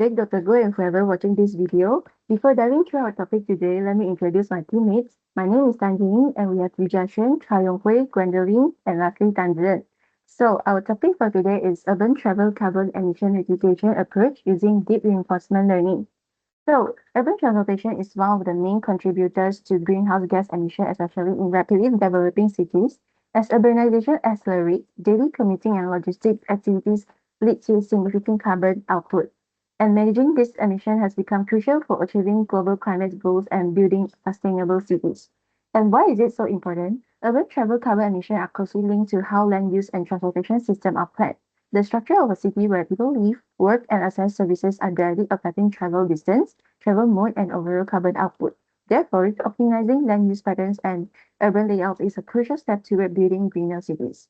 Jake, Dr. Go, and whoever watching this video. Before diving through our topic today, let me introduce my teammates. My name is Tan Jing, and we have Vijashen, Chai Yong Hui, Gwendolyn, and lastly Tan Zhen. So, our topic for today is urban travel carbon emission mitigation approach using deep reinforcement learning. So, urban transportation is one of the main contributors to greenhouse gas emission, especially in rapidly developing cities. As urbanization accelerates, daily commuting and logistic activities lead to significant carbon output. And managing this emission has become crucial for achieving global climate goals and building sustainable cities. And why is it so important? Urban travel carbon emission are closely linked to how land use and transportation systems are planned. The structure of a city where people live, work, and access services are directly affecting travel distance, travel mode, and overall carbon output. Therefore, optimizing land use patterns and urban layouts is a crucial step toward building greener cities.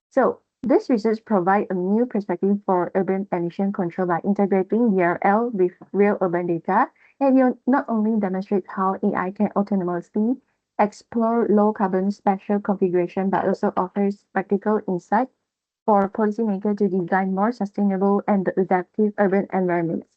So, this research provides a new perspective for urban emission control by integrating DRL with real urban data, and it not only demonstrates how AI can autonomously explore low carbon spatial configuration, but also offers practical insight for policymakers to design more sustainable and adaptive urban environments.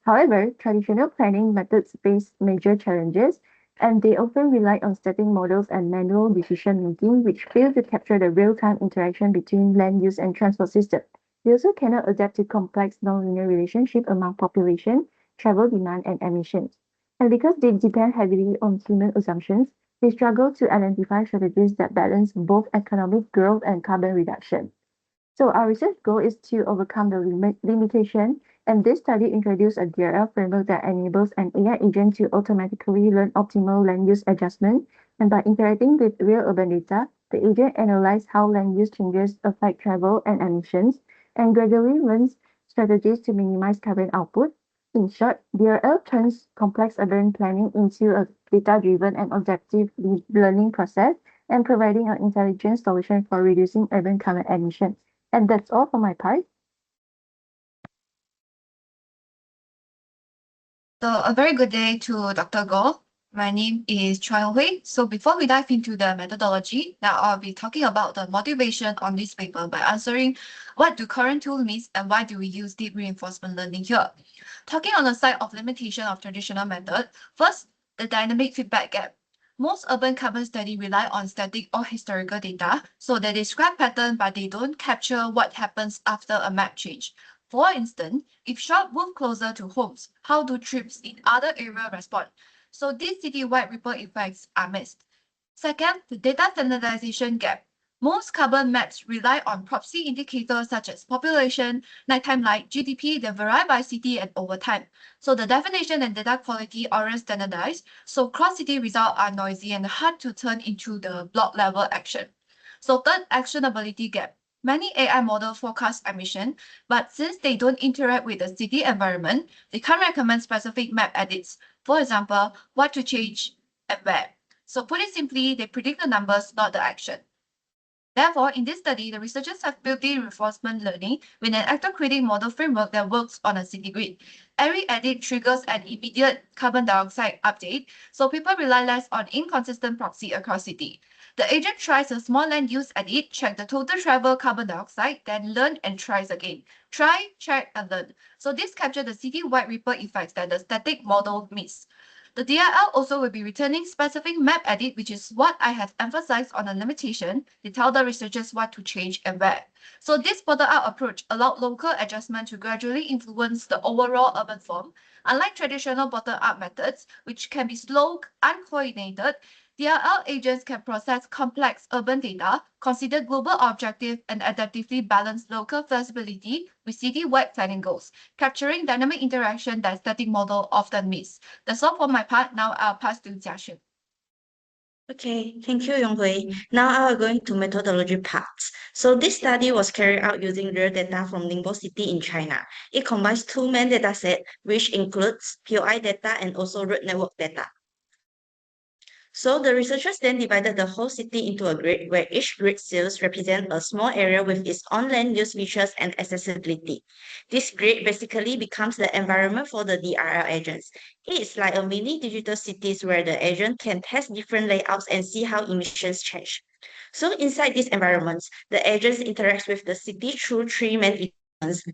However, traditional planning methods face major challenges, and they often rely on static models and manual decision making, which fail to capture the real time interaction between land use and transport systems. They also cannot adapt to complex nonlinear relationships among population, travel demand, and emissions. And because they depend heavily on human assumptions, they struggle to identify strategies that balance both economic growth and carbon reduction. So our research goal is to overcome the limitation, and this study introduced a DRL framework that enables an AI agent to automatically learn optimal land use adjustment. And by interacting with real urban data, the agent analyzes how land use changes affect travel and emissions, and gradually learns strategies to minimize carbon output. In short, DRL turns complex urban planning into a data-driven and objective learning process and providing an intelligent solution for reducing urban carbon emissions. And that's all for my part. So a very good day to Dr. Go. My name is Chai Hui. So before we dive into the methodology, now I'll be talking about the motivation on this paper by answering what do current tools mean and why do we use deep reinforcement learning here. Talking on the side of limitation of traditional method, first, the dynamic feedback gap. Most urban carbon studies rely on static or historical data, so they describe pattern but they don't capture what happens after a map change. For instance, if shops move closer to homes, how do trips in other areas respond? So these citywide ripple effects are missed. Second, the data standardization gap. Most carbon maps rely on proxy indicators such as population, nighttime light, GDP that vary by city and over time. So the definition and data quality aren't standardized, so cross-city results are noisy and hard to turn into the block level action. So third, actionability gap. Many AI models forecast emission, but since they don't interact with the city environment, they can't recommend specific map edits. For example, what to change and where. So put it simply, they predict the numbers, not the action. Therefore, in this study, the researchers have built the reinforcement learning with an actor critic model framework that works on a city grid. Every edit triggers an immediate carbon dioxide update, so people rely less on inconsistent proxy across city. The agent tries a small land use edit, check the total travel carbon dioxide, then learn and tries again. Try, check, and learn. So this captures the city-wide ripple effects that the static model misses. The DRL also will be returning specific map edit, which is what I have emphasized on the limitation. They tell the researchers what to change and where. So this bottom-up approach allowed local adjustment to gradually influence the overall urban form. Unlike traditional bottom-up methods, which can be slow, uncoordinated, DRL agents can process complex urban data, consider global objective, and adaptively balance local flexibility with city-wide planning goals, capturing dynamic interaction that static model often miss. That's all for my part. Now I'll pass to Jiaxun. Okay, thank you, Yonghui. Now I will go into methodology parts. So this study was carried out using real data from Ningbo City in China. It combines two main datasets, which includes POI data and also road network data. So the researchers then divided the whole city into a grid where each grid cells represent a small area with its own land use features and accessibility. This grid basically becomes the environment for the DRL agents. It's like a mini digital cities where the agent can test different layouts and see how emissions change. So inside these environments, the agents interact with the city through three main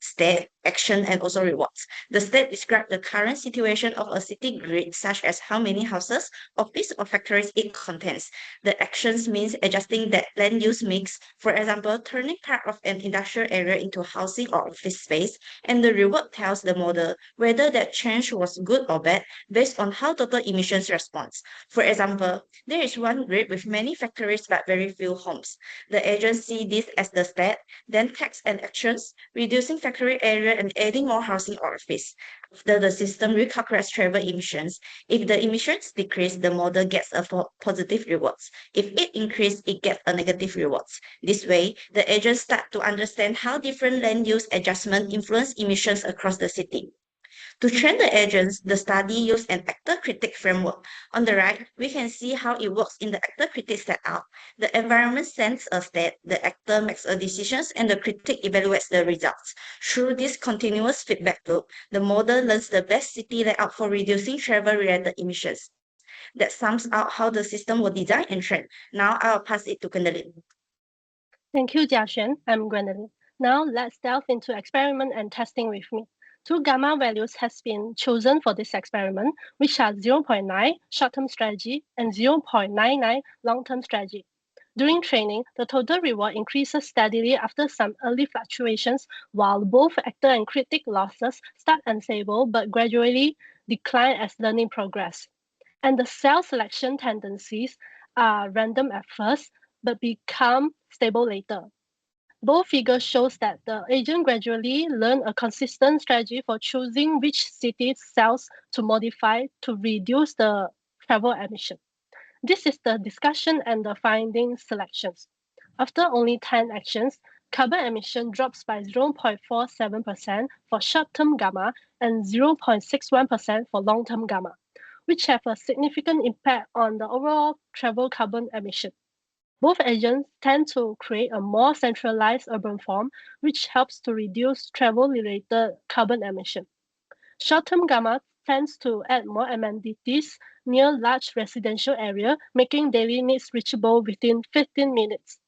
state, action, and also rewards. The state describes the current situation of a city grid, such as how many houses, office, or factories it contains. The actions means adjusting that land use mix, for example, turning part of an industrial area into housing or office space, and the reward tells the model whether that change was good or bad based on how total emissions responds. For example, there is one grid with many factories but very few homes. The agents see this as the state, then text and actions, reducing factory area and adding more housing or office. After the system recalculates travel emissions, if the emissions decrease, the model gets a positive rewards. If it increase, it gets a negative rewards. This way, the agents start to understand how different land use adjustment influence emissions across the city. To train the agents, the study used an actor-critic framework. On the right, we can see how it works in the actor-critic setup. The environment sends a state, the actor makes a decision, and the critic evaluates the results. Through this continuous feedback loop, the model learns the best city layout for reducing travel-related emissions. That sums out how the system was designed and trained. Now I'll pass it to Gwendolyn. Thank you, Jiaxuan. I'm Gwendolyn. Now let's delve into experiment and testing with me. Two gamma values has been chosen for this experiment, which are 0.9 short-term strategy and 0.99 long-term strategy. During training, the total reward increases steadily after some early fluctuations, while both actor and critic losses start unstable but gradually decline as learning progress. And the cell selection tendencies are random at first, but become stable later. Both figures shows that the agent gradually learn a consistent strategy for choosing which city cells to modify to reduce the travel emission. This is the discussion and the finding selections. After only 10 actions, carbon emission drops by 0.47% for short-term gamma and 0.61% for long-term gamma, which have a significant impact on the overall travel carbon emission. Both agents tend to create a more centralized urban form, which helps to reduce travel-related carbon emission. Short-term gamma tends to add more amenities near large residential area, making daily needs reachable within 15 minutes.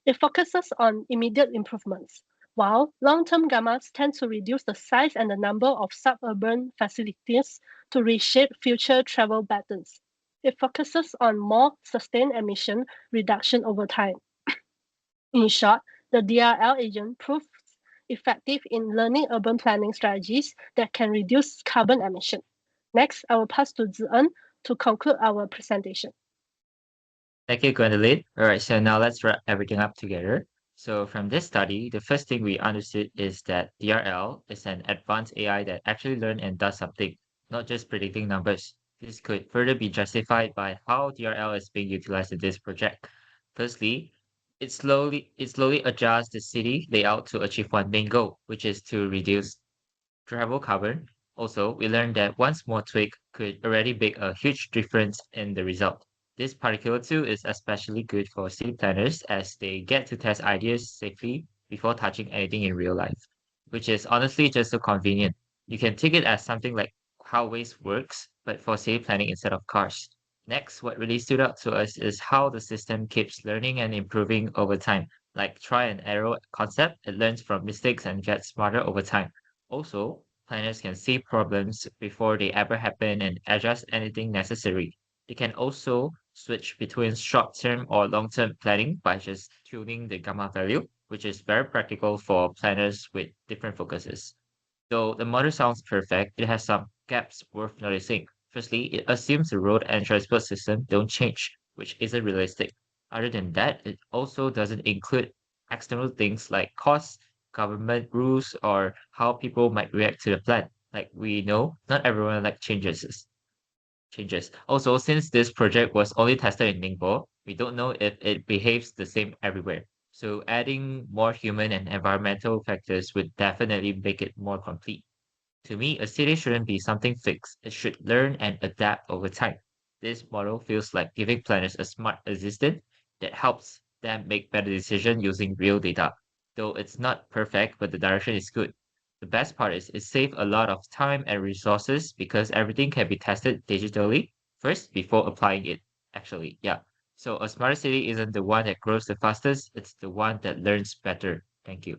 It focuses on immediate improvements, while long-term gammas tend to reduce the size and the number of suburban facilities to reshape future travel patterns. It focuses on more sustained emission reduction over time. In short, the DRL agent proves effective in learning urban planning strategies that can reduce carbon emission. Next, I will pass to Zi'en to conclude our presentation. Thank you, Gwendolyn. All right, so now let's wrap everything up together. So from this study, the first thing we understood is that DRL is an advanced AI that actually learns and does something, not just predicting numbers. This could further be justified by how DRL is being utilized in this project. Firstly, it slowly adjusts the city layout to achieve one main goal, which is to reduce travel carbon. Also, we learned that one small tweak could already make a huge difference in the result. This particular tool is especially good for city planners as they get to test ideas safely before touching anything in real life, which is honestly just so convenient. You can take it as something like how waste works, but for city planning instead of cars. Next, what really stood out to us is how the system keeps learning and improving over time. Like try and error concept, it learns from mistakes and gets smarter over time. Also, planners can see problems before they ever happen and adjust anything necessary. They can also switch between short-term or long-term planning by just tuning the gamma value, which is very practical for planners with different focuses. Though the model sounds perfect, it has some gaps worth noticing. Firstly, it assumes the road and transport system don't change, which isn't realistic. Other than that, it also doesn't include external things like costs, government rules, or how people might react to the plan. Like we know, not everyone like changes. Also, since this project was only tested in Ningbo, we don't know if it behaves the same everywhere. So adding more human and environmental factors would definitely make it more complete. To me, a city shouldn't be something fixed. It should learn and adapt over time. This model feels like giving planners a smart assistant that helps them make better decisions using real data. Though it's not perfect, but the direction is good. The best part is it saves a lot of time and resources because everything can be tested digitally first before applying it. Actually, yeah. So a smarter city isn't the one that grows the fastest, it's the one that learns better. Thank you.